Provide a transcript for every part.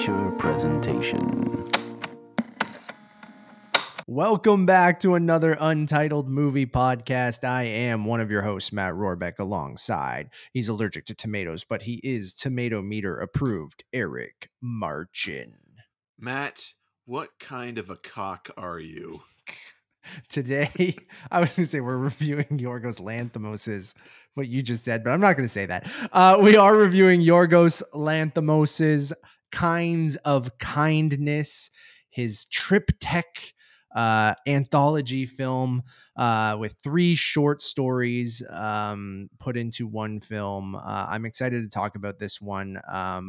feature presentation. Welcome back to another Untitled movie podcast. I am one of your hosts, Matt Rohrbeck, alongside, he's allergic to tomatoes, but he is tomato meter approved, Eric Marchin. Matt, what kind of a cock are you? Today, I was going to say we're reviewing Yorgos Lanthimos' what you just said, but I'm not going to say that. We are reviewing Yorgos Lanthimos' Kinds of Kindness, his triptych anthology film with 3 short stories put into one film. I'm excited to talk about this one.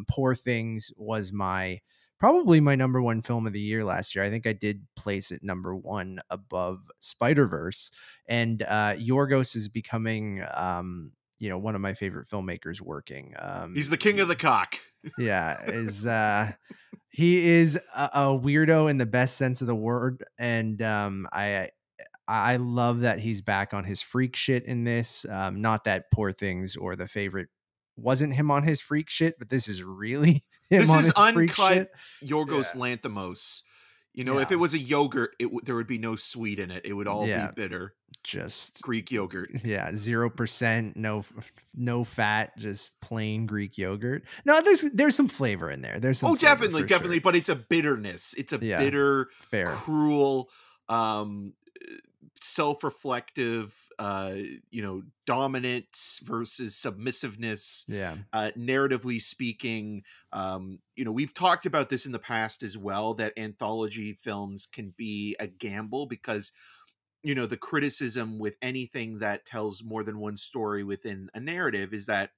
Poor Things was probably my number 1 film of the year last year. I think I did place it number 1 above Spider-Verse. And Yorgos is becoming, one of my favorite filmmakers working. He's the king of the cock. Yeah, he is a weirdo in the best sense of the word. And I love that he's back on his freak shit in this. Not that Poor Things or The Favorite wasn't him on his freak shit, but this is really him This on is his freak uncut shit. Yorgos Lanthimos. If it was a yogurt, there would be no sweet in it. It would all be bitter. Just Greek yogurt. 0%, no fat, just plain Greek yogurt. No, there's some flavor in there. There's some definitely, sure. But it's a bitterness. It's a bitter, cruel, self-reflective, dominance versus submissiveness. Narratively speaking, we've talked about this in the past as well, that anthology films can be a gamble because the criticism with anything that tells more than one story within a narrative is that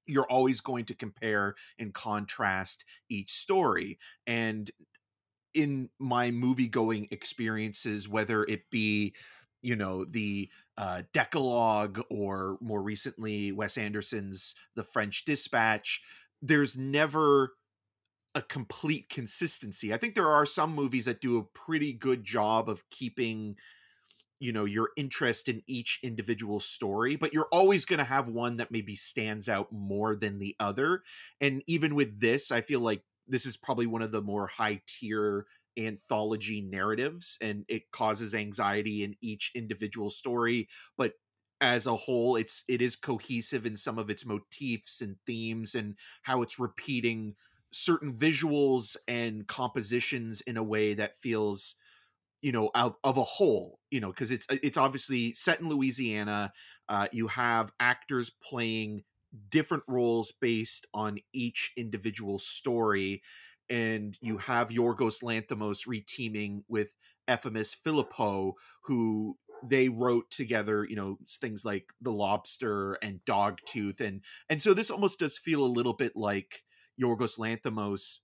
you're always going to compare and contrast each story. And in my movie-going experiences, whether it be the Decalogue or more recently Wes Anderson's The French Dispatch, there's never a complete consistency. I think there are some movies that do a pretty good job of keeping your interest in each individual story, but you're always going to have one that maybe stands out more than the other. And even with this, I feel like this is probably one of the more high tier anthology narratives, and it causes anxiety in each individual story, but as a whole it is cohesive in some of its motifs and themes and how it's repeating certain visuals and compositions in a way that feels out of a whole, because it's obviously set in Louisiana. You have actors playing different roles based on each individual story, and you have Yorgos Lanthimos reteaming with Ephraim Philippou, who they wrote together, things like The Lobster and Dogtooth, and so this almost does feel a little bit like Yorgos Lanthimos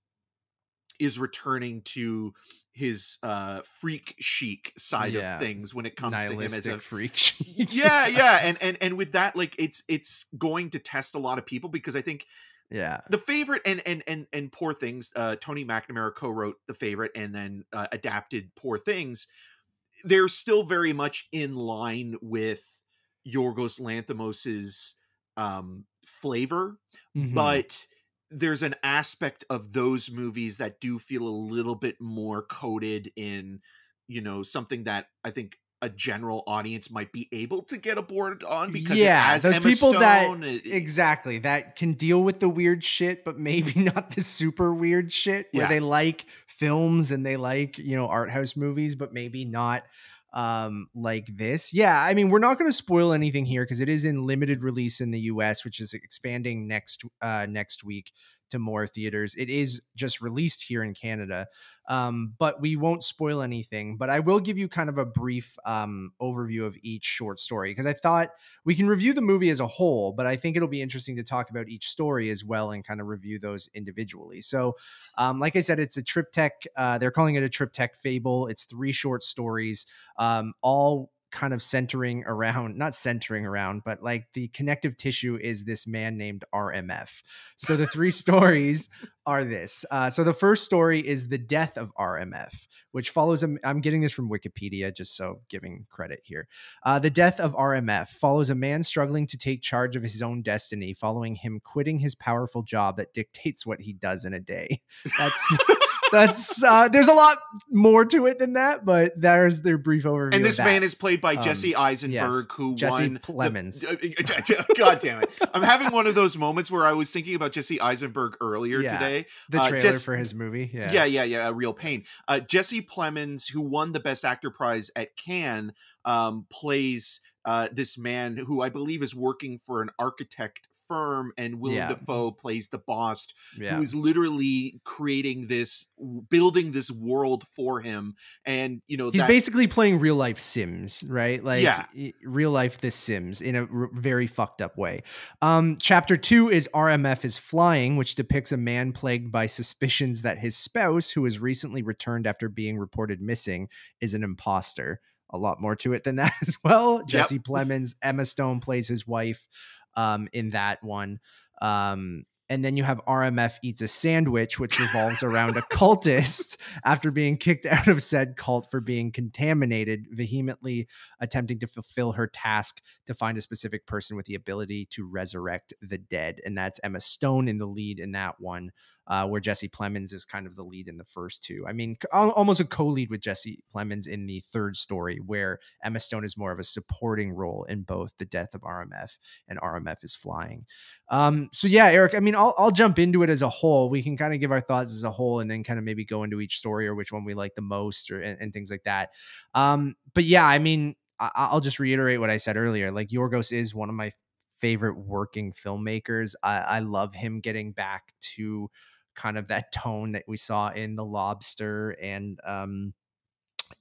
is returning to his freak chic side of things when it comes to him as a freak chic. and with that, like it's going to test a lot of people, because I think The Favorite and Poor Things, Tony McNamara co-wrote The Favorite and then adapted Poor Things. They're still very much in line with Yorgos Lanthimos's flavor, but there's an aspect of those movies that do feel a little bit more coded in, something that I think a general audience might be able to get aboard on, because it has those Emma people Stone, that can deal with the weird shit, but maybe not the super weird shit where they like films and they like, art house movies, but maybe not like this. I mean, we're not going to spoil anything here because it is in limited release in the US, which is expanding next week to more theaters. It is just released here in Canada, but we won't spoil anything. But I will give you kind of a brief overview of each short story, because I thought we can review the movie as a whole, but I think it'll be interesting to talk about each story as well and kind of review those individually. So like I said, it's a triptych. They're calling it a triptych fable. It's 3 short stories, all kind of not centering around, but like the connective tissue is this man named RMF. So the three stories are this. So the first story is the death of RMF, which follows I'm getting this from Wikipedia, just so giving credit here. The death of RMF follows a man struggling to take charge of his own destiny, following him quitting his powerful job that dictates what he does in a day. There's a lot more to it than that, but there's their brief overview. And this man is played by Jesse Eisenberg, who Jesse won Plemons. God damn it! I'm having one of those moments where I was thinking about Jesse Eisenberg earlier today. The trailer for his movie, yeah, a real pain. Jesse Plemons, who won the Best Actor prize at Cannes, plays this man who I believe is working for an architect firm, and Willem Dafoe plays the boss, who is literally building this world for him. And he's basically playing real life Sims, right? Like real life The Sims in a very fucked up way. Chapter 2 is RMF is Flying, which depicts a man plagued by suspicions that his spouse, who was recently returned after being reported missing, is an imposter. A lot more to it than that as well. Jesse Plemons, Emma Stone plays his wife in that one. And then you have RMF Eats a Sandwich, which revolves around a cultist after being kicked out of said cult for being contaminated, vehemently attempting to fulfill her task to find a specific person with the ability to resurrect the dead. And that's Emma Stone in the lead in that one, where Jesse Plemons is kind of the lead in the first two. I mean, almost a co-lead with Jesse Plemons in the third story, where Emma Stone is more of a supporting role in both The Death of RMF and RMF is Flying. So yeah, Eric, I mean, I'll jump into it as a whole. We can kind of give our thoughts as a whole and then kind of maybe go into each story or which one we like the most and things like that. But yeah, I mean, I'll just reiterate what I said earlier. Like, Yorgos is one of my favorite working filmmakers. I love him getting back to kind of that tone that we saw in The Lobster and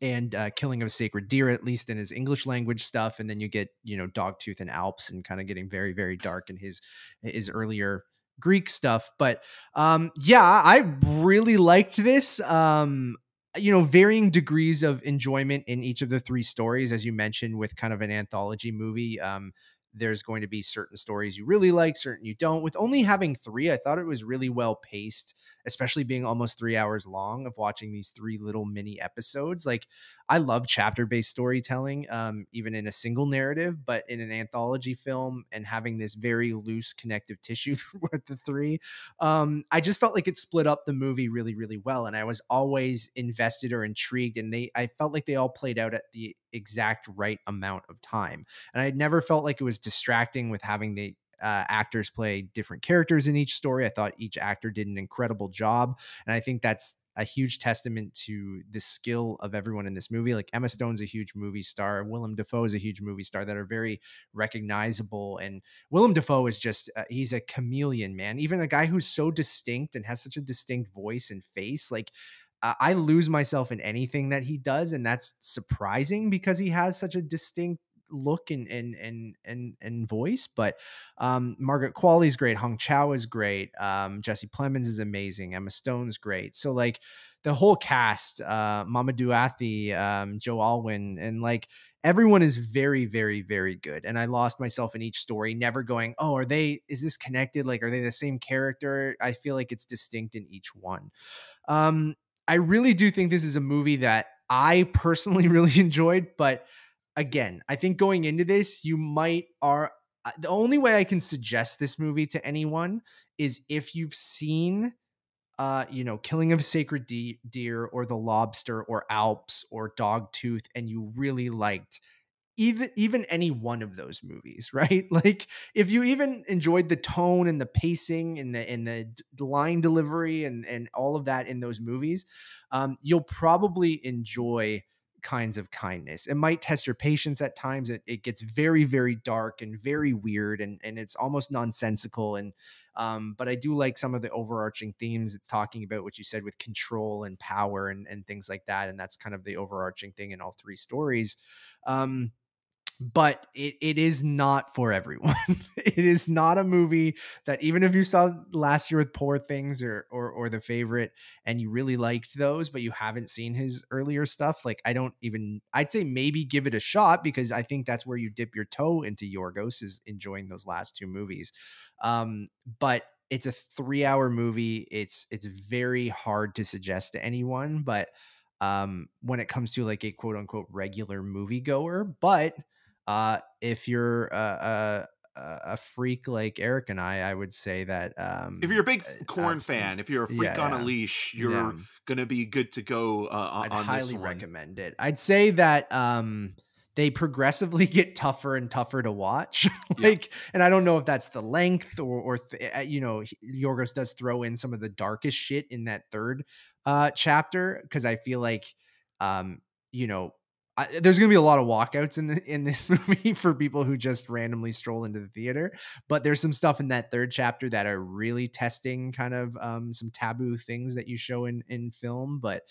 Killing of a Sacred Deer, at least in his English language stuff. And then you get, Dogtooth and Alps and kind of getting very, very dark in his earlier Greek stuff. But I really liked this. Varying degrees of enjoyment in each of the three stories, as you mentioned, with kind of an anthology movie. There's going to be certain stories you really like, certain you don't. With only having three, I thought it was really well paced, especially being almost 3 hours long of watching these three little mini episodes. Like, I love chapter-based storytelling, even in a single narrative, but in an anthology film and having this very loose connective tissue with the three, I just felt like it split up the movie really, really well. And I was always invested or intrigued. And I felt like they all played out at the exact right amount of time. And I never felt like it was distracting with having the actors play different characters in each story. I thought each actor did an incredible job. And I think that's a huge testament to the skill of everyone in this movie. Like, Emma Stone's a huge movie star. Willem Dafoe is a huge movie star that are very recognizable. And Willem Dafoe is just, he's a chameleon, man. Even a guy who's so distinct and has such a distinct voice and face. Like, I lose myself in anything that he does. And that's surprising because he has such a distinct look and voice. But Margaret Qualley's great, Chau is great, Jesse Plemons is amazing, Emma Stone's great. So like the whole cast, Mamoudou, Athie, Joe Alwyn, and like everyone is very, very, very good. And I lost myself in each story, never going, oh, is this connected? Like, are they the same character? I feel like it's distinct in each one. I really do think this is a movie that I personally really enjoyed, but again, I think going into this, the only way I can suggest this movie to anyone is if you've seen, Killing of a Sacred Deer or The Lobster or Alps or Dogtooth, and you really liked even any one of those movies, right? Like, if you even enjoyed the tone and the pacing and the line delivery and all of that in those movies, you'll probably enjoy Kinds of Kindness. It might test your patience at times. It gets very, very dark and very weird, and it's almost nonsensical. And but I do like some of the overarching themes it's talking about, which you said with control and power and things like that. And that's kind of the overarching thing in all three stories. but it is not for everyone. It is not a movie that, even if you saw last year with Poor Things or The Favorite and you really liked those, but you haven't seen his earlier stuff, like I'd say maybe give it a shot, because I think that's where you dip your toe into Yorgos, is enjoying those last two movies. But it's a 3-hour movie. It's very hard to suggest to anyone, but when it comes to like a quote unquote regular moviegoer. But if you're a freak like Eric and I would say that If you're a big Corn fan, if you're a freak on a yeah, leash, yeah, you're gonna be good to go I'd on this highly one. recommend it. I'd say that they progressively get tougher and tougher to watch. Yeah. Like, and I don't know if that's the length Yorgos does throw in some of the darkest shit in that third chapter, because I feel like um, you know, there's gonna be a lot of walkouts in this movie for people who just randomly stroll into the theater. But there's some stuff in that third chapter that are really testing kind of some taboo things that you show in film. But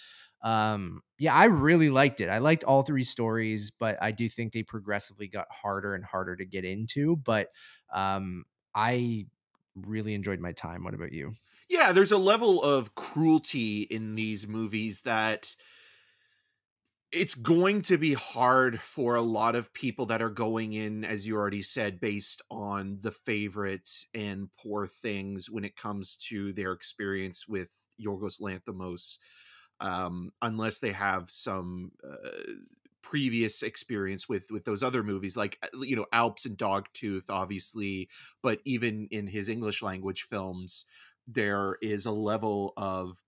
yeah, I really liked it. I liked all three stories, but I do think they progressively got harder and harder to get into. But I really enjoyed my time. What about you? Yeah, there's a level of cruelty in these movies that it's going to be hard for a lot of people that are going in, as you already said, based on The Favorites and Poor Things when it comes to their experience with Yorgos Lanthimos, unless they have some previous experience with those other movies, like Alps and Dogtooth, obviously, but even in his English language films, there is a level of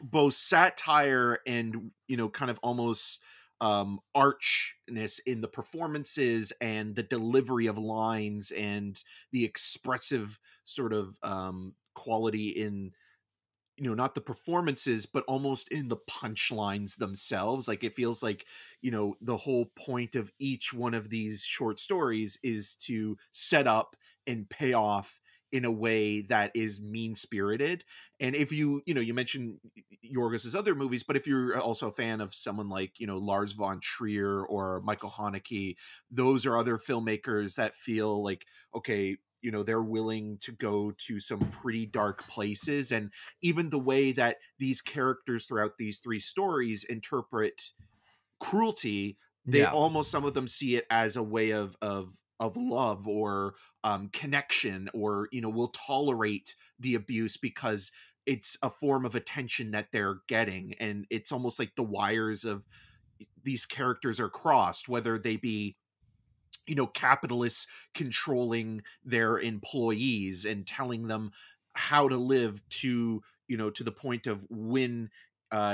both satire and kind of almost archness in the performances and the delivery of lines and the expressive sort of quality in not the performances, but almost in the punchlines themselves. Like, it feels like the whole point of each one of these short stories is to set up and pay off in a way that is mean spirited. And if you mentioned Yorgos's other movies, but if you're also a fan of someone like Lars von Trier or Michael Haneke, those are other filmmakers that feel like, okay, they're willing to go to some pretty dark places. And even the way that these characters throughout these three stories interpret cruelty, they Yeah. almost, some of them see it as a way of love or connection, or will tolerate the abuse because it's a form of attention that they're getting. And it's almost like the wires of these characters are crossed, whether they be capitalists controlling their employees and telling them how to live, to the point of when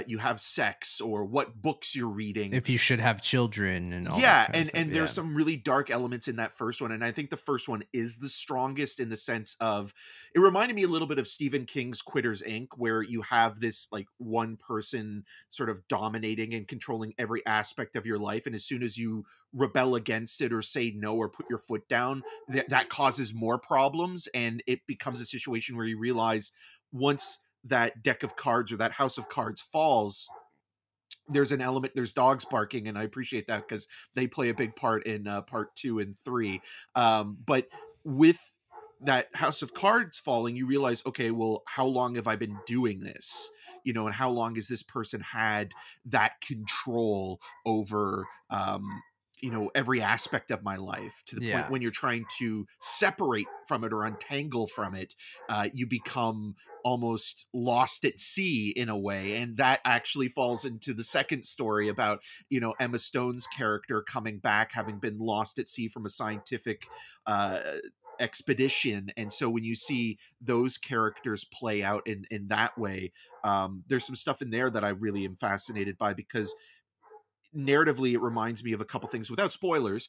you have sex or what books you're reading. If you should have children and all this Yeah, kind of stuff. and there's some really dark elements in that first one, and I think the first one is the strongest in the sense of, it reminded me a little bit of Stephen King's Quitters Inc., where you have this like one person sort of dominating and controlling every aspect of your life, and as soon as you rebel against it or say no or put your foot down, that causes more problems, and it becomes a situation where you realize once that deck of cards or that house of cards falls, there's an element, there's dogs barking, and I appreciate that because they play a big part in part 2 and 3. But with that house of cards falling, you realize, okay, well, how long have I been doing this? And how long has this person had that control over every aspect of my life, to the point when you're trying to separate from it or untangle from it, you become almost lost at sea in a way. And that actually falls into the second story about Emma Stone's character coming back, having been lost at sea from a scientific expedition. And so when you see those characters play out in that way, there's some stuff in there that I really am fascinated by, because narratively it reminds me of a couple things, without spoilers,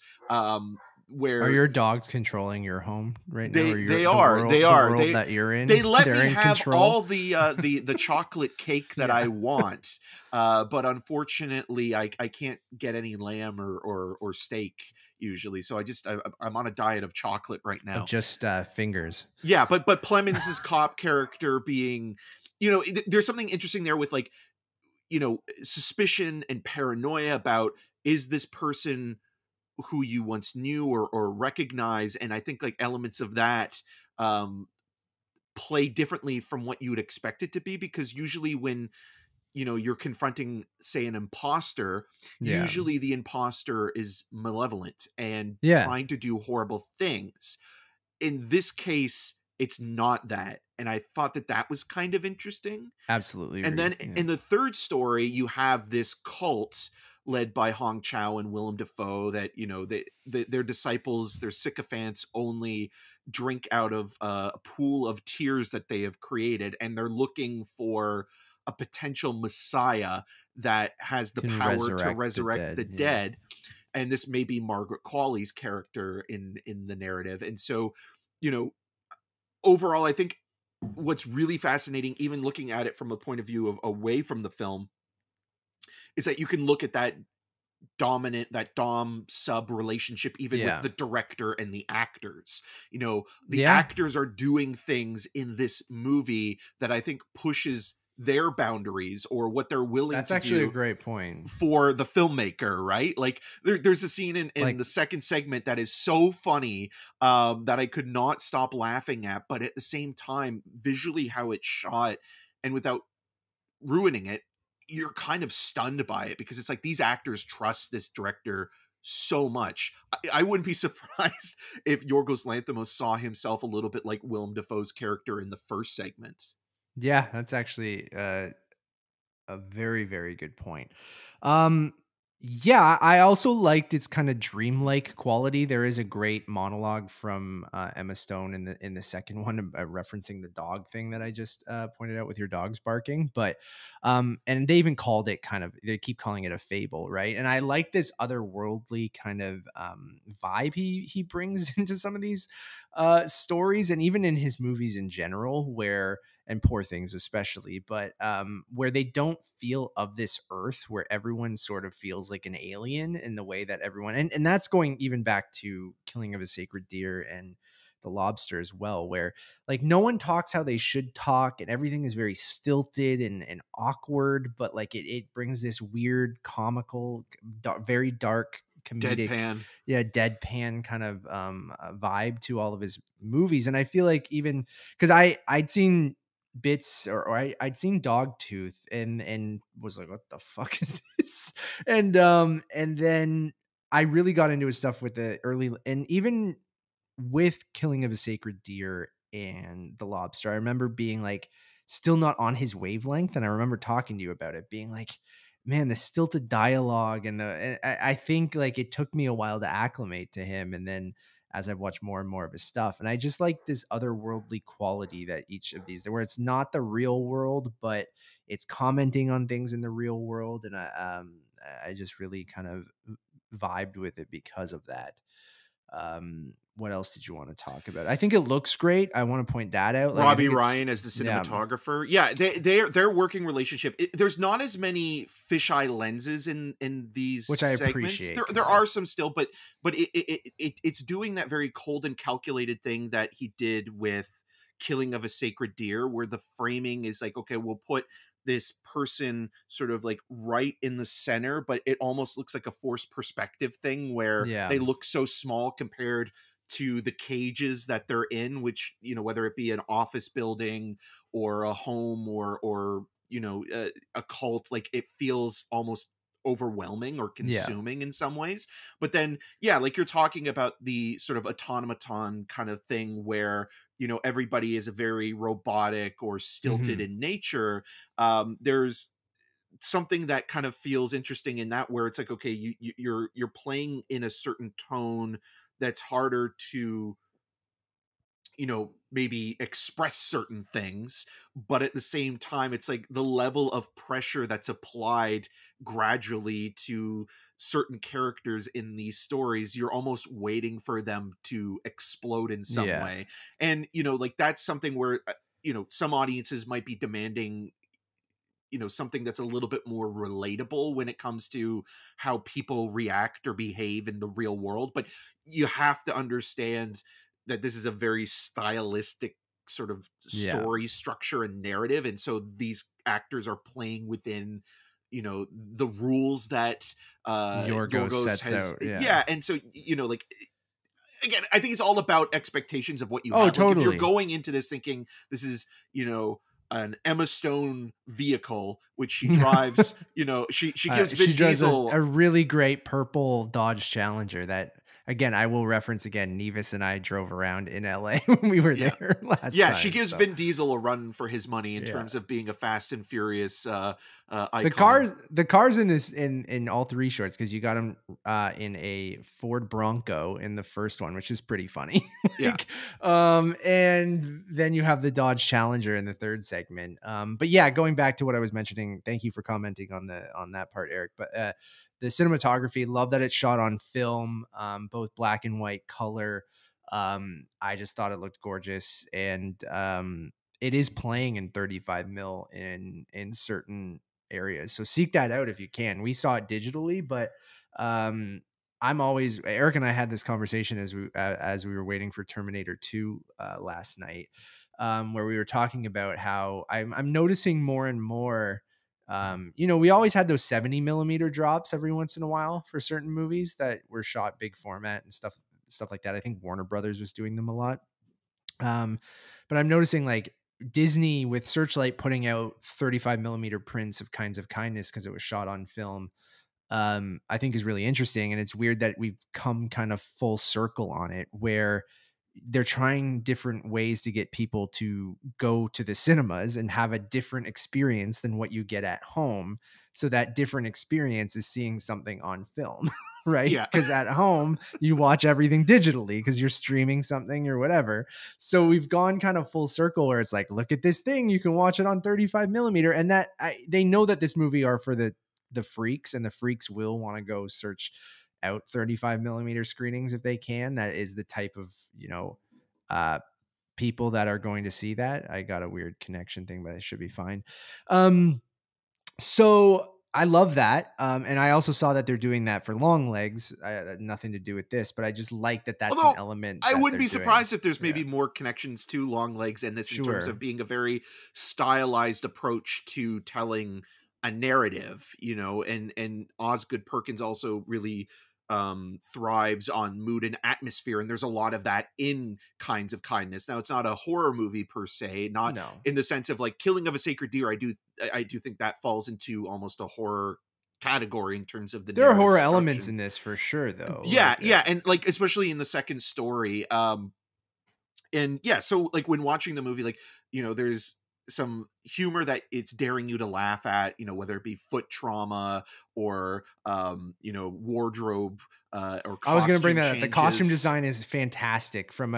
where Are your dogs controlling your home right now? Or they the are world that you're in? they let They're me in have control? all the chocolate cake that I want, but unfortunately I can't get any lamb or steak usually, so I'm on a diet of chocolate right now, Of just fingers. yeah. But Plemons' cop character being, there's something interesting there with, like, suspicion and paranoia about, is this person who you once knew or recognize. And I think like elements of that play differently from what you would expect it to be, because usually when you're confronting, say, an imposter, Yeah. usually the imposter is malevolent and Yeah. trying to do horrible things. In this case, it's not that. And I thought that was kind of interesting. Absolutely. And then in the third story, you have this cult led by Chau and Willem Dafoe that, their disciples, their sycophants, only drink out of a pool of tears that they have created. And they're looking for a potential messiah that has the power to resurrect the dead. And this may be Margaret Qualley's character in the narrative. And so, overall, I think what's really fascinating, even looking at it from a point of view of away from the film, is that you can look at that dom sub relationship even with the director and the actors. The actors are doing things in this movie that I think pushes their boundaries or what they're willing That's to actually do a great point for the filmmaker, right? Like there's a scene in like, the second segment that is so funny that I could not stop laughing at, but at the same time, visually how it's shot and without ruining it, you're kind of stunned by it, because it's like these actors trust this director so much. I wouldn't be surprised if Yorgos Lanthimos saw himself a little bit like Willem Dafoe's character in the first segment. Yeah, that's actually a very, very good point. Yeah, I also liked its kind of dreamlike quality. There is a great monologue from Emma Stone in the second one, referencing the dog thing that I just pointed out with your dogs barking. But and they even called it they keep calling it a fable, right? And I like this otherworldly kind of vibe he brings into some of these stories, and even in his movies in general, where, and Poor Things especially, but where they don't feel of this earth, where everyone sort of feels like an alien in the way that everyone, and that's going even back to Killing of a Sacred Deer and The Lobster as well, where like no one talks how they should talk and everything is very stilted and awkward, but like it brings this weird comical, very dark comedic deadpan kind of vibe to all of his movies. And I feel like, even because I'd seen bits, or I'd seen Dogtooth and was like, what the fuck is this? And then I really got into his stuff with the early, and even with Killing of a Sacred Deer and The Lobster, I remember being like still not on his wavelength. And I remember talking to you about it, being like, man, the stilted dialogue and I think like it took me a while to acclimate to him. And then as I've watched more and more of his stuff, and I just like this otherworldly quality that each of these, where it's not the real world, but it's commenting on things in the real world. And I just really kind of vibed with it because of that. What else did you want to talk about? I think it looks great. I want to point that out. Like, Robbie Ryan as the cinematographer. Yeah, their working relationship. There's not as many fisheye lenses in these which I segments. appreciate. There are some still, but it's doing that very cold and calculated thing that he did with Killing of a Sacred Deer, where the framing is like, okay, we'll put this person sort of like right in the center, but it almost looks like a forced perspective thing where they look so small compared to the cages that they're in, which, whether it be an office building or a home or a cult, like it feels almost overwhelming or consuming in some ways. But then, like you're talking about the sort of automaton kind of thing where, everybody is a very robotic or stilted in nature. There's something that kind of feels interesting in that, where it's like, okay, you're playing in a certain tone that's harder to maybe express certain things, but at the same time it's like the level of pressure that's applied gradually to certain characters in these stories, you're almost waiting for them to explode in some way. And like that's something where some audiences might be demanding something that's a little bit more relatable when it comes to how people react or behave in the real world. But you have to understand that this is a very stylistic sort of story structure and narrative. And so these actors are playing within, the rules that Yorgos sets has out. Yeah. and so like, again, I think it's all about expectations of what you Oh, have. Like, if you're totally. going into this thinking this is an Emma Stone vehicle, which she drives, she gives Vin She drives Diesel a really great purple Dodge Challenger that, again, I will reference again. Nevis and I drove around in LA when we were there last time. She gives Vin Diesel a run for his money in terms of being a Fast and Furious icon. The cars in this in all three shorts, because you got him in a Ford Bronco in the first one, which is pretty funny. And then you have the Dodge Challenger in the third segment. But yeah, going back to what I was mentioning, thank you for commenting on that part, Eric. But the cinematography, love that it's shot on film, both black and white color. I just thought it looked gorgeous, and it is playing in 35 mil in certain areas, so seek that out if you can. We saw it digitally, but Eric and I had this conversation as we were waiting for Terminator 2 last night, where we were talking about how I'm noticing more and more. We always had those 70 millimeter drops every once in a while for certain movies that were shot big format and stuff like that. I think Warner Brothers was doing them a lot. But I'm noticing, like, Disney with Searchlight putting out 35 millimeter prints of Kinds of Kindness because it was shot on film, I think is really interesting. And it's weird that we've come kind of full circle on it, where they're trying different ways to get people to go to the cinemas and have a different experience than what you get at home. So that different experience is seeing something on film, right? Yeah. Because at home, you watch everything digitally because you're streaming something or whatever. So we've gone kind of full circle where it's like, look at this thing, you can watch it on 35 millimeter. And that they know that this movie are for the freaks, and the freaks will want to go search out 35 millimeter screenings if they can. That is the type of, people that are going to see that. I got a weird connection thing, but it should be fine. So I love that. And I also saw that they're doing that for Long Legs. Nothing to do with this, but I just like that that's an element. I wouldn't be surprised if there's maybe more connections to Long Legs and this in terms of being a very stylized approach to telling a narrative, and Osgood Perkins also really thrives on mood and atmosphere, and there's a lot of that in Kinds of Kindness. Now, it's not a horror movie per se, not in the sense of like Killing of a Sacred Deer. I do think that falls into almost a horror category in terms of the there are horror elements in this for sure, though. And like especially in the second story, and so like when watching the movie, like there's some humor that it's daring you to laugh at, whether it be foot trauma or wardrobe or I was going to bring that up. The costume design is fantastic from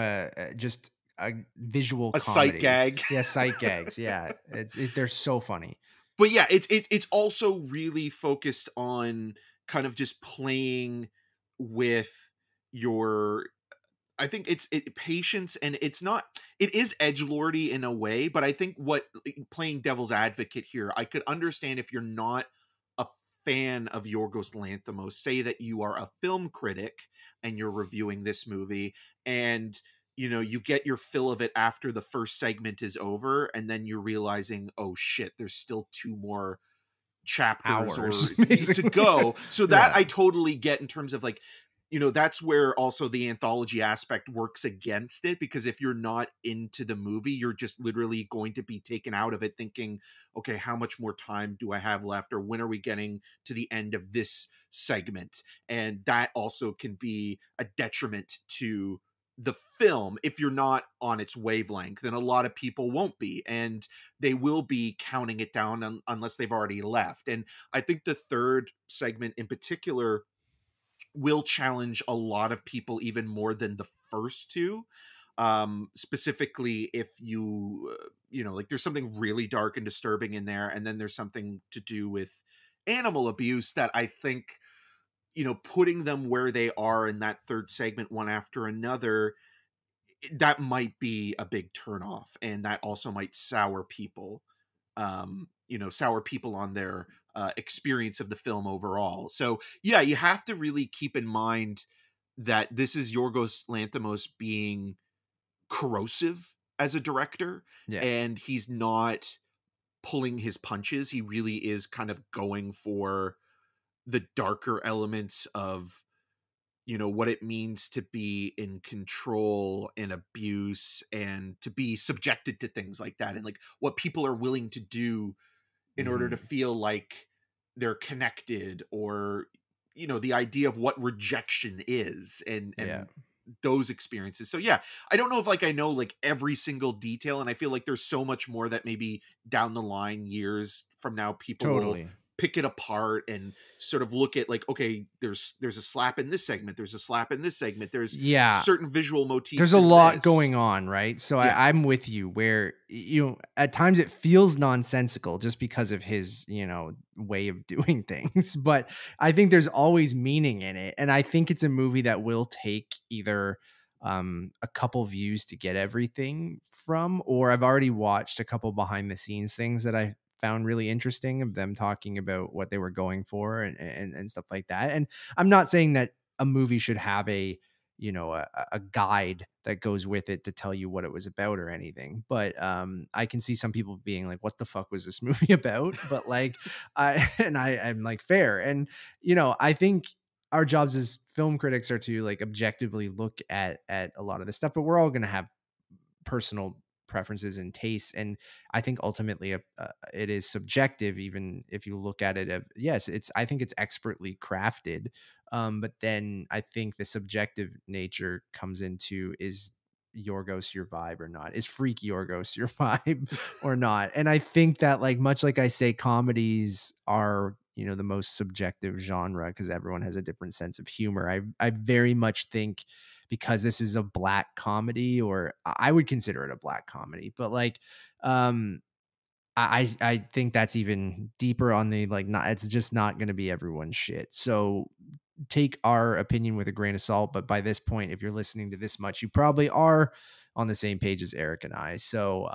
just a visual comedy. Sight gag. Yeah, sight gags. Yeah, they're so funny. But yeah, it's also really focused on kind of just playing with your, I think it's patience, and it is edgelordy in a way, but I think playing devil's advocate here, I could understand if you're not a fan of Yorgos Lanthimos, say that you are a film critic and you're reviewing this movie, and you get your fill of it after the first segment is over, and then you're realizing, oh shit, there's still 2 more chapters to go. So that I totally get in terms of like, that's where also the anthology aspect works against it, because if you're not into the movie, you're just literally going to be taken out of it thinking, okay, how much more time do I have left? Or when are we getting to the end of this segment? And that also can be a detriment to the film if you're not on its wavelength, and a lot of people won't be, and they will be counting it down unless they've already left. And I think the third segment in particular will challenge a lot of people even more than the first 2, specifically if you like there's something really dark and disturbing in there, and then there's something to do with animal abuse that I think putting them where they are in that third segment one after another, that might be a big turnoff, and that also might sour people on their experience of the film overall. So yeah, you have to really keep in mind that this is Yorgos Lanthimos being corrosive as a director, and he's not pulling his punches. He really is kind of going for the darker elements of, what it means to be in control and abuse and to be subjected to things like that, and like what people are willing to do in order to feel like they're connected, or the idea of what rejection is, and those experiences. So yeah, I don't know if like I know like every single detail, and I feel like there's so much more that maybe down the line, years from now, people will pick it apart and sort of look at like, okay, there's a slap in this segment, there's a slap in this segment, there's certain visual motifs, there's a lot going on, right? So I'm with you, where at times it feels nonsensical just because of his way of doing things, but I think there's always meaning in it, and I think it's a movie that will take either a couple views to get everything from, or I've already watched a couple behind the scenes things that I found really interesting of them talking about what they were going for and stuff like that. And I'm not saying that a movie should have a guide that goes with it to tell you what it was about or anything, but I can see some people being like, what the fuck was this movie about? But like I'm like, fair. And I think our jobs as film critics are to like objectively look at a lot of this stuff, but we're all going to have personal preferences and tastes, and I think ultimately it is subjective, even if you look at it. Yes, I think it's expertly crafted, but then I think the subjective nature comes into, is Yorgos your vibe or not? Is Freak Yorgos your vibe or not? And I think that, like, much like I say, comedies are the most subjective genre because everyone has a different sense of humor. I very much think, because this is a black comedy, or I would consider it a black comedy, but like I think that's even deeper on the like, not, it's just not going to be everyone's shit. So take our opinion with a grain of salt, but by this point, if you're listening to this much, you probably are on the same page as Eric and I. So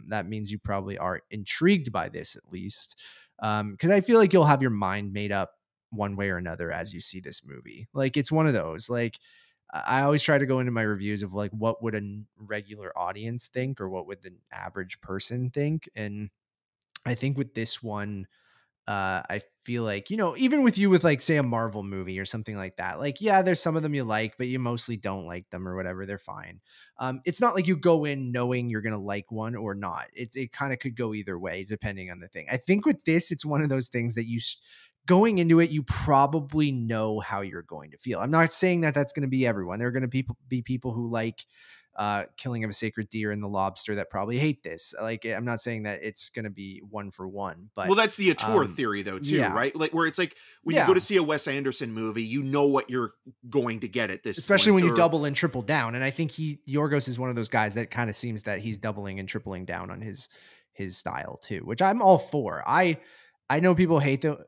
that means you probably are intrigued by this, at least, because I feel like you'll have your mind made up one way or another as you see this movie. Like, it's one of those, like, I always try to go into my reviews of like, what would a regular audience think, or what would the average person think? And I think with this one, I feel like, even with you, with like, say, a Marvel movie or something like that, like, yeah, there's some of them you like, but you mostly don't like them or whatever. They're fine. It's not like you go in knowing you're going to like one or not. It kind of could go either way depending on the thing. I think with this, it's one of those things that going into it, you probably know how you're going to feel. I'm not saying that that's going to be everyone. There are going to be people who like Killing of a Sacred Deer and The Lobster that probably hate this. Like, I'm not saying that it's going to be one for one, but well, that's the auteur theory though too, right? Like, where it's like when you go to see a Wes Anderson movie, you know what you're going to get at this especially point, when you double and triple down. And I think Yorgos is one of those guys that kind of seems that he's doubling and tripling down on his style too, which I'm all for. I know people hate the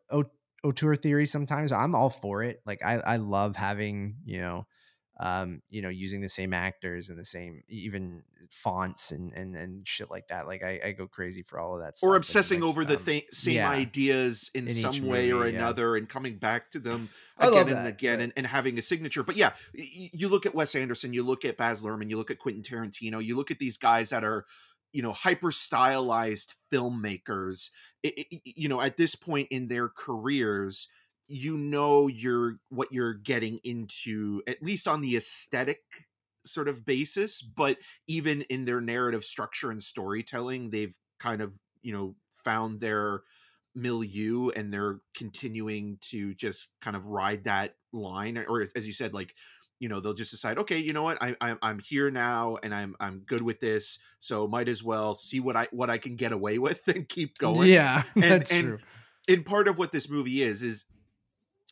auteur theory sometimes. I'm all for it. Like, I love having, using the same actors and the same even fonts and shit like that. Like, I go crazy for all of that stuff. Or obsessing over the same ideas in some way or another, and coming back to them again and again, and having a signature. But yeah, you look at Wes Anderson, you look at Baz Luhrmann, you look at Quentin Tarantino, you look at these guys that are, hyper stylized filmmakers, at this point in their careers, what you're getting into, at least on the aesthetic sort of basis. But even in their narrative structure and storytelling, they've kind of, found their milieu, and they're continuing to just kind of ride that line. Or as you said, like, they'll just decide, okay, you know what, I'm here now, and I'm good with this, so might as well see what I can get away with and keep going. Yeah, that's true. And part of what this movie is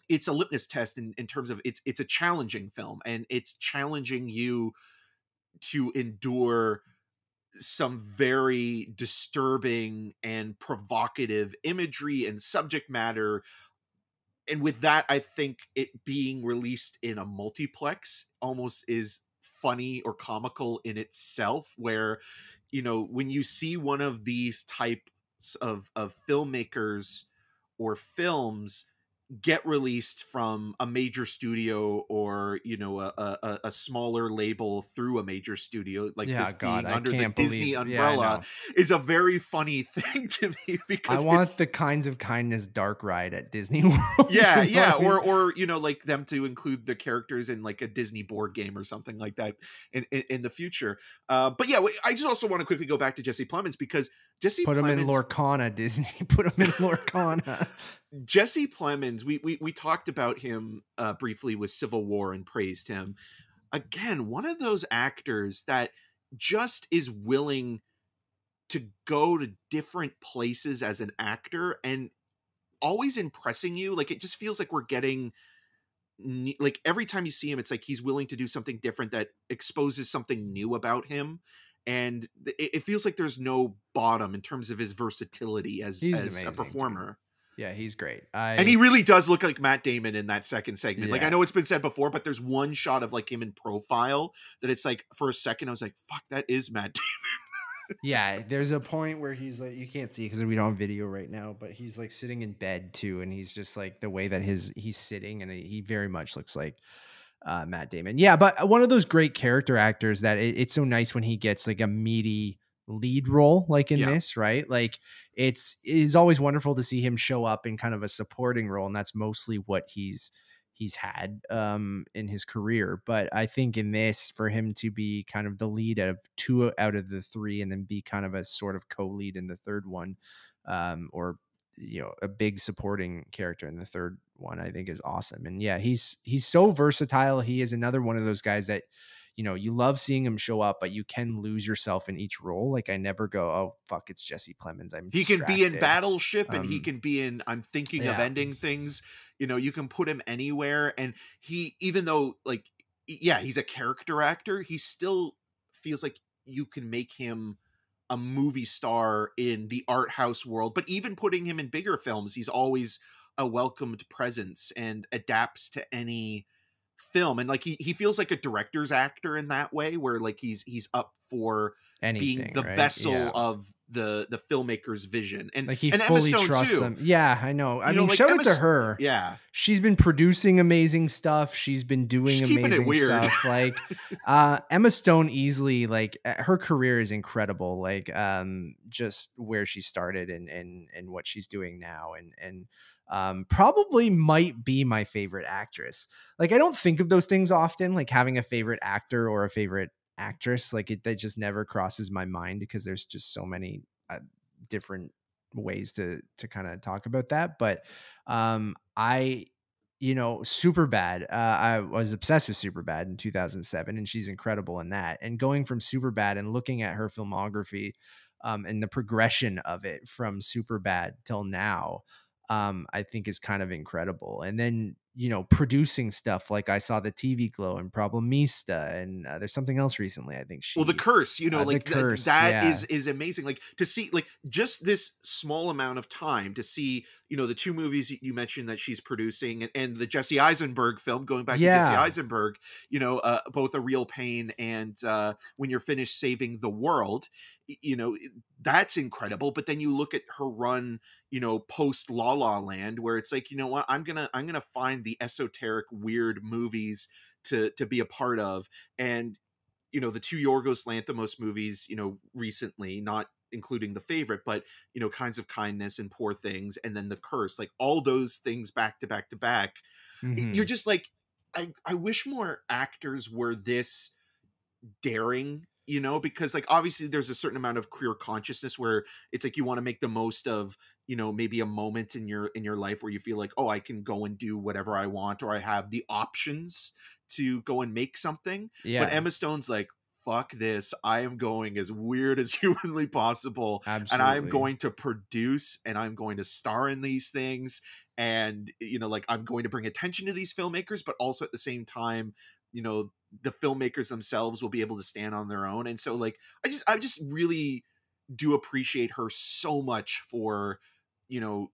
it's a litmus test in terms of it's a challenging film, and it's challenging you to endure some very disturbing and provocative imagery and subject matter. And with that, I think it being released in a multiplex almost is funny or comical in itself, where, when you see one of these types of filmmakers or films get released from a major studio or, you know, a smaller label through a major studio, like Yeah, this God, being I under the can't Disney believe. Yeah, I umbrella know. is a very funny thing to me, I because want it's the Kinds of Kindness dark ride at Disney World. yeah, You know yeah, what I mean? or you know, like them to include the characters in like a Disney board game or something like that in the future. But yeah, I just also want to quickly go back to Jesse Plemons, because Jesse Put him in Plemons Lorcana, Disney. Put him in Lorcana. Jesse Plemons, we talked about him briefly with Civil War and praised him. Again, one of those actors that just is willing to go to different places as an actor and always impressing you. Like, it just feels like we're getting like every time you see him, it's like he's willing to do something different that exposes something new about him. And it feels like there's no bottom in terms of his versatility He's as a amazing, dude. performer. Yeah, he's great. And he really does look like Matt Damon in that second segment. Like, I Yeah. know it's been said before, but there's one shot of like him in profile that it's like, for a second, I was like, fuck, that is Matt Damon. Yeah, there's a point where he's like, you can't see because we don't have video right now, but he's like sitting in bed too, and he's just like the way that he's sitting, and he very much looks like Matt Damon. Yeah, but one of those great character actors that it's so nice when he gets like a meaty lead role, like in Yeah. this, right? Like it is always wonderful to see him show up in kind of a supporting role, and that's mostly what he's had in his career. But I think in this, for him to be kind of the lead of 2 out of the 3, and then be kind of a sort of co-lead in the third one, or you know, a big supporting character in the third one, I think is awesome. And yeah, he's so versatile. He is another one of those guys that, you know, you love seeing him show up, but you can lose yourself in each role. Like, I never go, oh fuck, it's Jesse Plemons, I'm He can be in distracted. Battleship, and he can be in I'm Thinking of Yeah. Ending Things. You know, you can put him anywhere, and he, even though like, yeah, he's a character actor, he still feels like you can make him a movie star in the art house world. But even putting him in bigger films, he's always a welcomed presence and adapts to any film. And like he feels like a director's actor in that way, where like he's up for Anything, being the right? vessel Yeah. of the filmmaker's vision. And Like, he and Emma fully Stone trusts too. them. Yeah, I know. I You know, mean, like shout out Emma to S- her. Yeah. She's been producing amazing stuff. She's been doing She's keeping it amazing weird. stuff. Like Emma Stone easily, like her career is incredible. Like just where she started and what she's doing now, and probably might be my favorite actress. Like, I don't think of those things often, like having a favorite actor or a favorite actress. Like, that just never crosses my mind, because there's just so many different ways to kind of talk about that. But I, you know, super bad, I was obsessed with super bad in 2007, and she's incredible in that. And going from super bad and looking at her filmography, and the progression of it from super bad till now, I think is kind of incredible. And then, you know, producing stuff like I Saw the TV Glow and Problemista, and there's something else recently, I think Well, The Curse, you know, The like Curse, that yeah. is amazing. Like, to see like just this small amount of time to see, you know, the 2 movies you mentioned that she's producing, and the Jesse Eisenberg film, going back to Jesse Yeah. Eisenberg, you know, both A Real Pain and When You're Finished Saving the World, you know, that's incredible. But then you look at her run, you know, post La La Land, where it's like, you know what, I'm gonna find the esoteric weird movies to be a part of. And you know, the 2 Yorgos Lanthimos movies, you know, recently, not including The Favorite, but, you know, Kinds of Kindness and Poor Things, and then The Curse, like all those things back to back to back. You're Mhm. just like, I wish more actors were this daring, you know, because like obviously there's a certain amount of career consciousness where it's like you want to make the most of, you know, maybe a moment in your life where you feel like, oh, I can go and do whatever I want, or I have the options to go and make something. Yeah. But Emma Stone's like, fuck this, I am going as weird as humanly possible. Absolutely. And I'm going to produce, and I'm going to star in these things, and you know, like I'm going to bring attention to these filmmakers, but also at the same time, you know, the filmmakers themselves will be able to stand on their own. And so like I just really do appreciate her so much for, you know,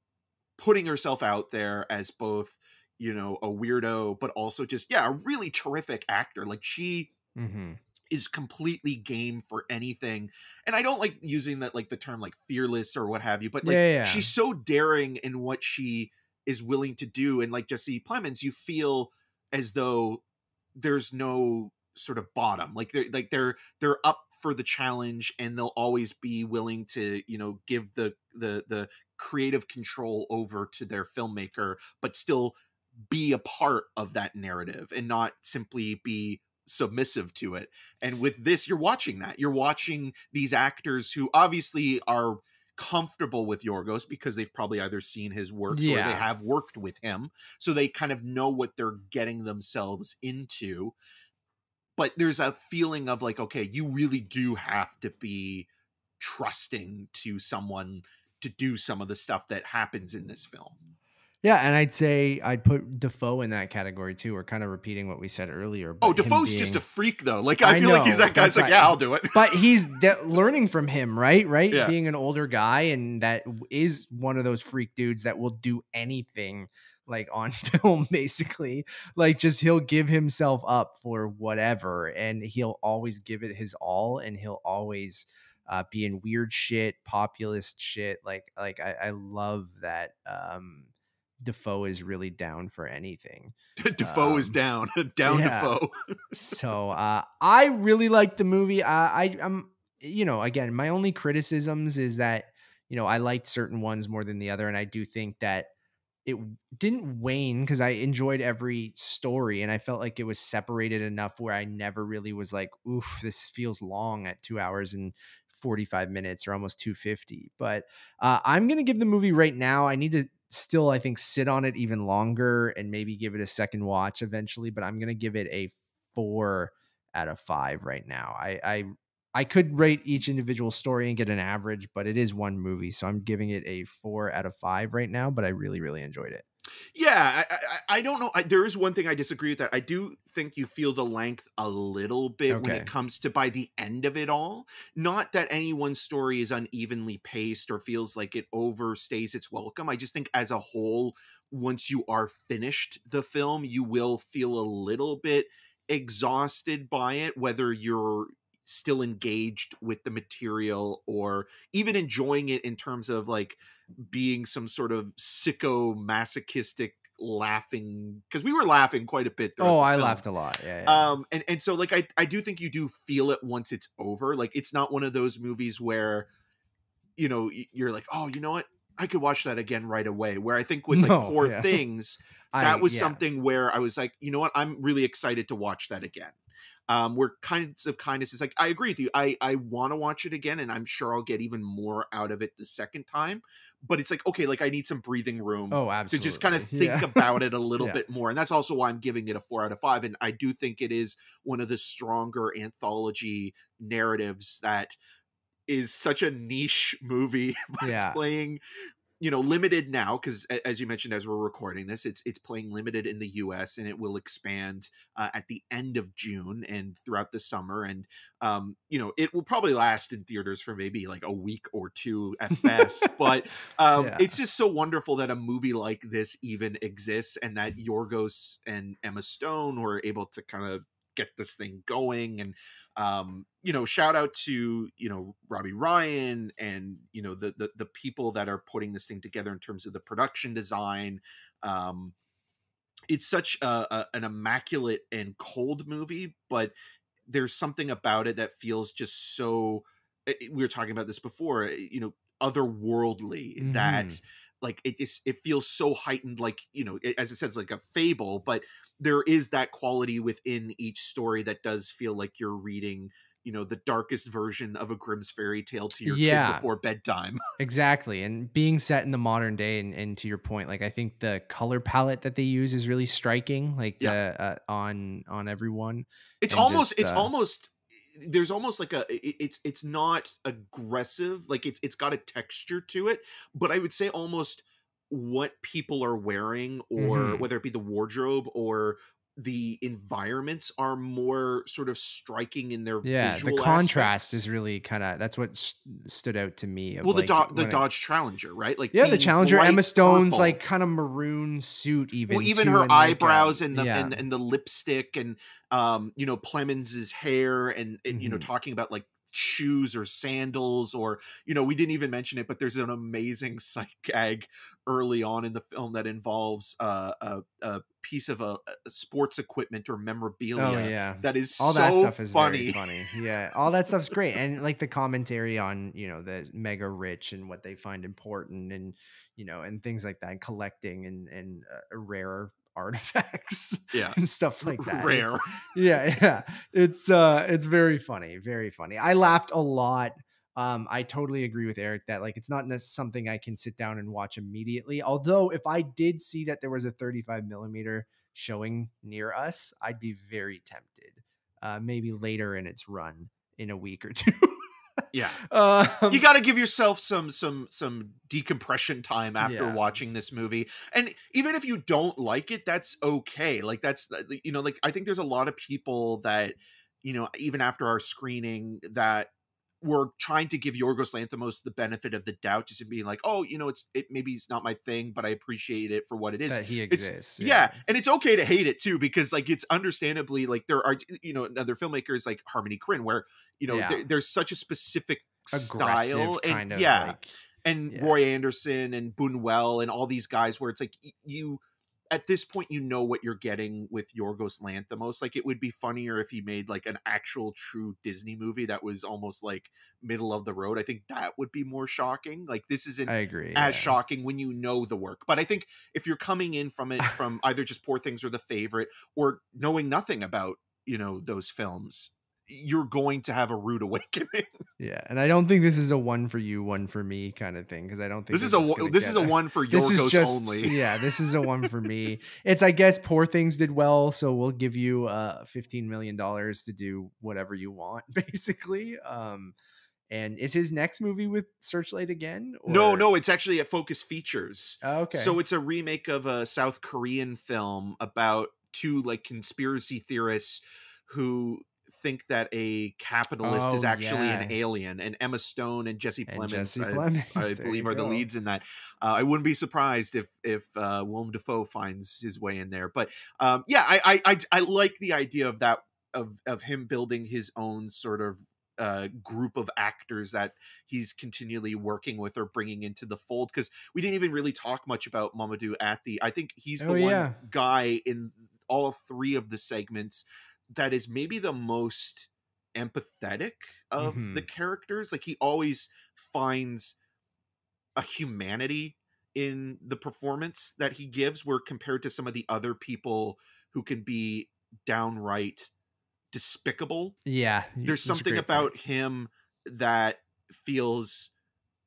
putting herself out there as both, you know, a weirdo, but also just, yeah, a really terrific actor. Like she is completely game for anything. And I don't like using that, like the term like fearless or what have you, but like Yeah. she's so daring in what she is willing to do. And like Jesse Plemons, you feel as though there's no sort of bottom. Like they're up for the challenge, and they'll always be willing to, you know, give the creative control over to their filmmaker, but still be a part of that narrative and not simply be submissive to it. And with this, you're watching these actors who obviously are comfortable with Yorgos because they've probably either seen his works or they have worked with him, so they kind of know what they're getting themselves into. But there's a feeling of like, okay, you really do have to be trusting to someone to do some of the stuff that happens in this film. Yeah, and I'd say I'd put Dafoe in that category too. We're kind of repeating what we said earlier. But Dafoe's just a freak though. Like I feel like he's that guy's like, yeah, I'll do it. But he's learning from him, right? Yeah. Being an older guy, and that is one of those freak dudes that will do anything like on film, basically. Like just he'll give himself up for whatever, and he'll always give it his all, and he'll always be in weird shit, populist shit. Like I love that. Dafoe is really down for anything. Dafoe is down Dafoe. So I really like the movie. I'm, you know, again, my only criticisms is that, you know, I liked certain ones more than the other. And I do think that it didn't wane because I enjoyed every story, and I felt like it was separated enough where I never really was like, oof, this feels long at 2 hours and 45 minutes or almost 250. But I'm going to give the movie right now. I need to still, I think, sit on it even longer and maybe give it a second watch eventually, but I'm going to give it a 4 out of 5 right now. I could rate each individual story and get an average, but it is one movie. So I'm giving it a 4 out of 5 right now, but I really, really enjoyed it. Yeah, I don't know. There is one thing I disagree with that. I do think you feel the length a little bit when it comes to by the end of it all. Not that any one story is unevenly paced or feels like it overstays its welcome. I just think as a whole, once you are finished the film, you will feel a little bit exhausted by it, whether you're still engaged with the material or even enjoying it in terms of like being some sort of sicko masochistic laughing, because we were laughing quite a bit. I laughed a lot. Yeah. And so like I do think you do feel it once it's over. Like it's not one of those movies where, you know, you're like, oh, you know what, I could watch that again right away. Where I think with like Poor Things, that was something where I was like, you know what, I'm really excited to watch that again. Where Kinds of Kindness is like, I agree with you. I want to watch it again, and I'm sure I'll get even more out of it the second time. But it's like, okay, like I need some breathing room to just kind of think about it a little bit more. And that's also why I'm giving it a 4 out of 5. And I do think it is one of the stronger anthology narratives that is such a niche movie playing, you know, limited now, because as you mentioned, as we're recording this, it's playing limited in the US, and it will expand at the end of June and throughout the summer. And you know, it will probably last in theaters for maybe like a week or two at best. But it's just so wonderful that a movie like this even exists, and that Yorgos and Emma Stone were able to kind of get this thing going. And you know, shout out to, you know, Robbie Ryan and, you know, the people that are putting this thing together in terms of the production design. It's such an immaculate and cold movie, but there's something about it that feels just so, we were talking about this before, you know, otherworldly, that like it feels so heightened, like, you know, as I said, it's like a fable, but there is that quality within each story that does feel like you're reading, you know, the darkest version of a Grimm's fairy tale to your kid before bedtime. Exactly. And being set in the modern day, and to your point, like I think the color palette that they use is really striking, like on everyone. It's almost there's almost like it's not aggressive, like it's got a texture to it, but I would say almost what people are wearing, or whether it be the wardrobe or the environments, are more sort of striking in their visual the contrast aspects. Is really kind of, that's what stood out to me. Well, like, the Dodge Challenger, right? Like the Challenger, Emma Stone's purple, like kind of maroon suit, even her and eyebrows and the and the lipstick, and you know, Plemons's hair, and you know, talking about like shoes or sandals, or we didn't even mention it, but there's an amazing sight gag early on in the film that involves a piece of a sports equipment or memorabilia that is all so that stuff is funny. very funny. Yeah, all that stuff's great, and like the commentary on the mega rich and what they find important, and and things like that, and collecting and rare artifacts and stuff like that. Rare. It's very funny, very funny. I laughed a lot. I totally agree with Eric that like it's not something I can sit down and watch immediately. Although if I did see that there was a 35 millimeter showing near us, I'd be very tempted. Maybe later in its run in a week or two. Yeah. You got to give yourself some decompression time after watching this movie. And even if you don't like it, that's okay. Like that's, like I think there's a lot of people that, even after our screening, that were trying to give Yorgos Lanthimos the benefit of the doubt, just in being like, oh, maybe it's not my thing, but I appreciate it for what it is. That he exists. Yeah. And it's okay to hate it too, because like it's understandably like there are, other filmmakers like Harmony Korine where, there's such a specific style and and Roy Anderson and Buñuel and all these guys where it's like you at this point what you're getting with Yorgos Lanthimos. Like it would be funnier if he made like an actual true Disney movie that was almost like middle of the road. I think that would be more shocking. Like this isn't as shocking when you know the work. But I think if you're coming in from it from either just Poor Things or The Favorite or knowing nothing about those films, you're going to have a rude awakening. Yeah, and I don't think this is a one for you, one for me kind of thing, because I don't think this is a one for Yorgos only. Yeah, this is a one for me. It's, I guess, Poor Things did well, so we'll give you $15 million to do whatever you want, basically. And is his next movie with Searchlight again? Or? No, it's actually at Focus Features. Oh, okay. So it's a remake of a South Korean film about two like conspiracy theorists who think that a capitalist is actually an alien, and Emma Stone and Jesse Plemons, I believe, are the leads in that. I wouldn't be surprised if Willem Dafoe finds his way in there. But I like the idea of that, of him building his own sort of group of actors that he's continually working with or bringing into the fold, because we didn't even really talk much about Mamoudou Athie. I think he's the one guy in all three of the segments that is maybe the most empathetic of the characters. Like he always finds a humanity in the performance that he gives, where compared to some of the other people who can be downright despicable. Yeah. There's something about him that feels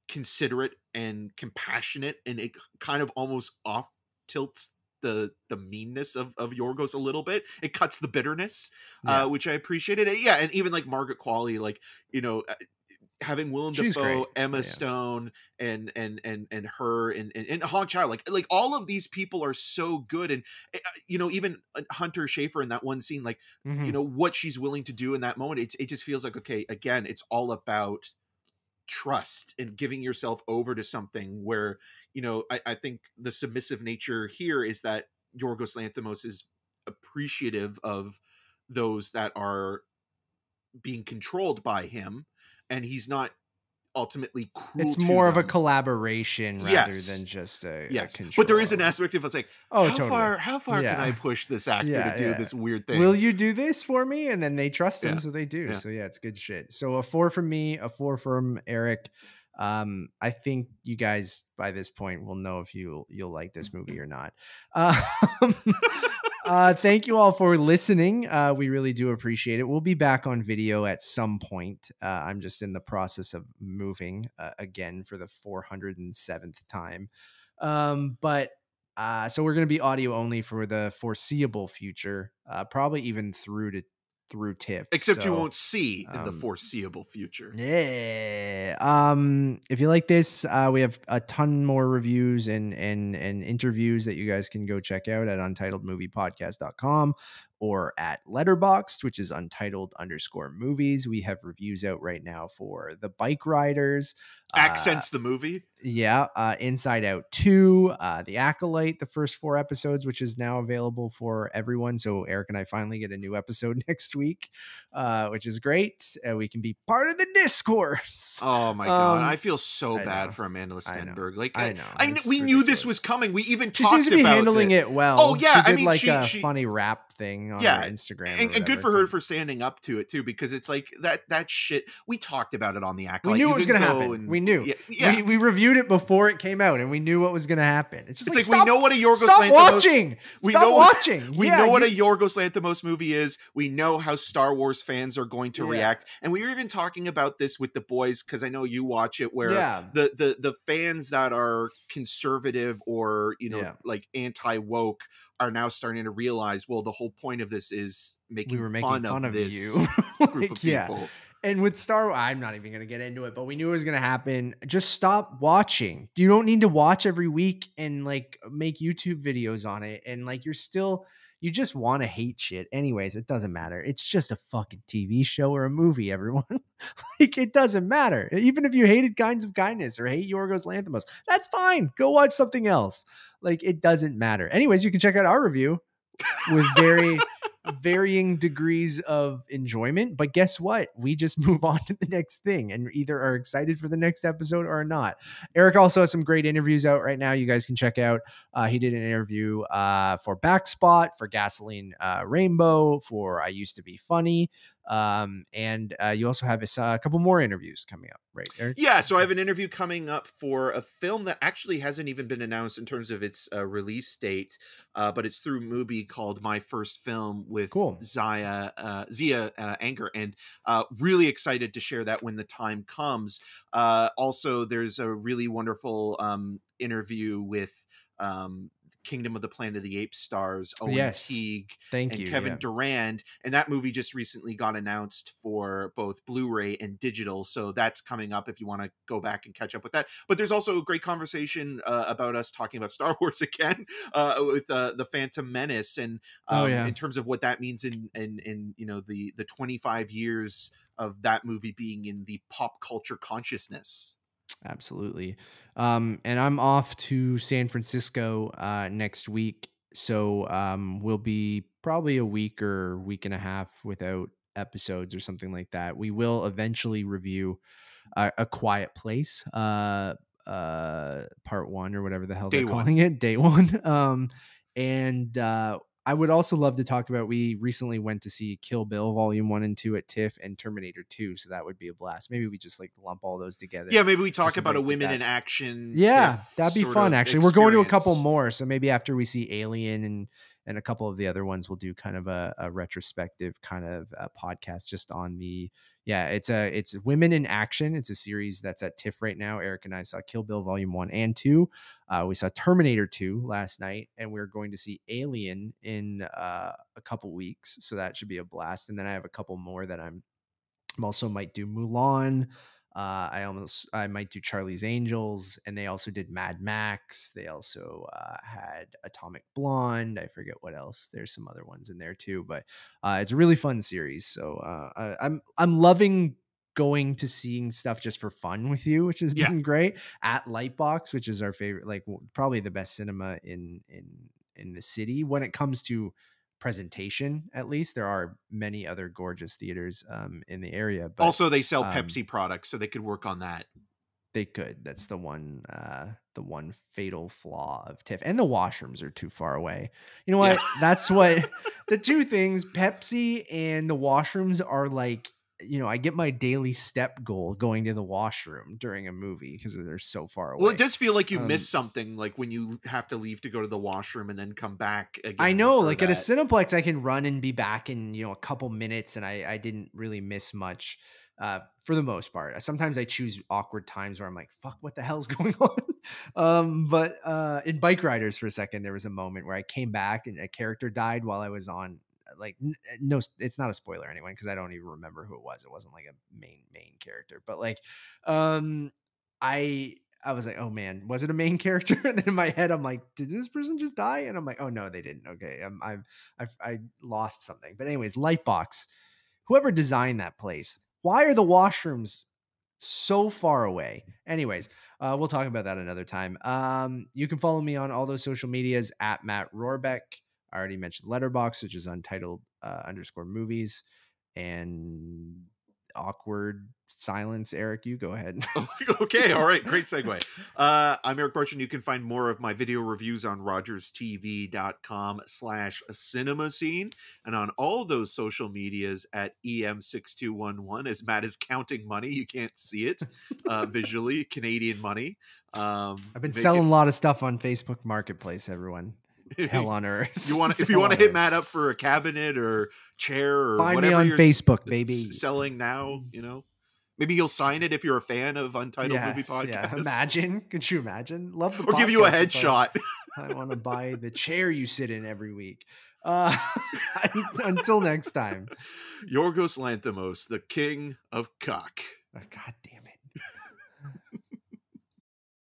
considerate and compassionate, and it kind of almost off tilts the meanness of Yorgos a little bit. It cuts the bitterness, which I appreciated. Yeah, and even like Margaret Qualley, like having Willem Dafoe, Emma Stone, and her and Hong Chau, like all of these people are so good, and even Hunter Schafer in that one scene, like what she's willing to do in that moment, it just feels like, okay, again, it's all about trust and giving yourself over to something where I think the submissive nature here is that Yorgos Lanthimos is appreciative of those that are being controlled by him, and he's not ultimately cruel. It's more of a collaboration rather than just a control. But there is an aspect of it's like, how far can I push this actor to do this weird thing? Will you do this for me? And then they trust him, so they do. So it's good shit. So a 4 from me, a 4 from Eric. I think you guys by this point will know if you'll like this movie or not. Thank you all for listening. We really do appreciate it. We'll be back on video at some point. I'm just in the process of moving again for the 407th time. So we're going to be audio only for the foreseeable future, probably even through TIFF. Except you won't see in the foreseeable future. Yeah. If you like this, we have a ton more reviews and interviews that you guys can go check out at untitledmoviepodcast.com or at Letterboxd, which is untitled_movies. We have reviews out right now for The Bike Riders. Accents the movie. Yeah. Inside Out 2, The Acolyte, the first 4 episodes, which is now available for everyone. So Eric and I finally get a new episode next week. which is great. We can be part of the discourse. Oh my god, I feel so I bad know. for Amanda Stenberg. Like, I know. we knew this was coming. We even She talked seems to be about handling it well. Oh yeah, she did I mean, she funny rap thing on her Instagram, and good for her for standing up to it too, because it's like that shit. We talked about it on the Acolyte. We knew it was going to happen. We knew. Yeah. We reviewed it before it came out, and we knew what was going to happen. It's just like stop, we know what a Yorgos stop Lanthimos. Watching. Stop watching. We know what a Yorgos Lanthimos movie is. We know how Star Wars fans are going to react, and we were even talking about this with the boys, because I know you watch it, where the fans that are conservative or like anti-woke are now starting to realize, well, the whole point of this is making fun of this you. group of people. And with Star Wars, I'm not even going to get into it, but we knew it was going to happen. Just stop watching. You don't need to watch every week and like make YouTube videos on it. And like, you just want to hate shit. Anyways, it doesn't matter. It's just a fucking TV show or a movie, everyone. Like, it doesn't matter. Even if you hated Kinds of Kindness or hate Yorgos Lanthimos, that's fine. Go watch something else. Like, it doesn't matter. Anyways, you can check out our review with varying degrees of enjoyment, but guess what? We just move on to the next thing and either are excited for the next episode or not. Eric also has some great interviews out right now. You guys can check out. He did an interview for Backspot, for Gasoline Rainbow, for I Used to Be Funny. And you also have a couple more interviews coming up, right, Eric? Yeah, so I have an interview coming up for a film that actually hasn't even been announced in terms of its release date, but it's through Mubi, called My First Film, with Zia Anger, and really excited to share that when the time comes. Also, there's a really wonderful interview with Kingdom of the Planet of the Apes stars Owen Teague and Kevin Durand, and that movie just recently got announced for both Blu-ray and digital, so that's coming up if you want to go back and catch up with that. But there's also a great conversation about us talking about Star Wars again with the Phantom Menace, and in terms of what that means in the 25 years of that movie being in the pop culture consciousness. Absolutely. And I'm off to San Francisco next week. So we'll be probably a week or week and a half without episodes or something like that. We will eventually review A Quiet Place, part 1 or whatever the hell they're calling it, day 1. And I would also love to talk about, we recently went to see Kill Bill Volume 1 and 2 at TIFF, and Terminator 2, so that would be a blast. Maybe we just like lump all those together. Yeah, maybe we talk about a women in action. Yeah, that'd be fun, actually. We're going to a couple more, so maybe after we see Alien and a couple of the other ones, we'll do kind of a retrospective kind of podcast just on the it's Women in Action. It's a series that's at TIFF right now. Eric and I saw Kill Bill Volume 1 and 2. We saw Terminator 2 last night, and we're going to see Alien in a couple weeks, so that should be a blast. And then I have a couple more that I'm also might do Mulan. I might do Charlie's Angels, and they also did Mad Max. They also had Atomic Blonde. I forget what else. There's some other ones in there too, but it's a really fun series. So I'm loving going to seeing stuff just for fun with you, which has been great. At Lightbox, which is our favorite, like probably the best cinema in the city when it comes to presentation. At least there are many other gorgeous theaters in the area, but also they sell Pepsi products, so they could work on that. They could. That's the one fatal flaw of TIFF. And the washrooms are too far away. You know what? That's what the two things, Pepsi and the washrooms, are like, I get my daily step goal going to the washroom during a movie because they're so far away. Well, it does feel like you miss something, like when you have to leave to go to the washroom and then come back again. I know, like at a Cineplex, I can run and be back in, a couple minutes, and I didn't really miss much for the most part. Sometimes I choose awkward times where I'm like, fuck, what the hell's going on? But in Bike Riders, for a second, there was a moment where I came back and a character died while I was on. Like, no, it's not a spoiler, anyone, because I don't even remember who it was. It wasn't like a main character, but like, I was like, oh man, was it a main character? And then in my head, I'm like, did this person just die? And I'm like, oh no, they didn't. Okay, I lost something. But anyways, Lightbox, whoever designed that place, why are the washrooms so far away? Anyways, we'll talk about that another time. You can follow me on all those social medias at Matt Rohrbeck. I already mentioned Letterboxd, which is Untitled _movies. and awkward silence. Eric, you go ahead. Okay, all right, great segue. I'm Eric Barchin. You can find more of my video reviews on rogerstv.com/cinema scene and on all those social medias at EM6211 as Matt is counting money. You can't see it visually, Canadian money. I've been selling a lot of stuff on Facebook Marketplace, everyone. It's hell on earth. If you want to hit Matt up for a cabinet or chair or find whatever me on Facebook, baby. Selling now, maybe he'll sign it if you're a fan of Untitled Movie Podcast. Yeah, imagine. Could you imagine? Love the or give you a headshot. I want to buy the chair you sit in every week. Until next time. Yorgos Lanthimos, the king of cock. God damn.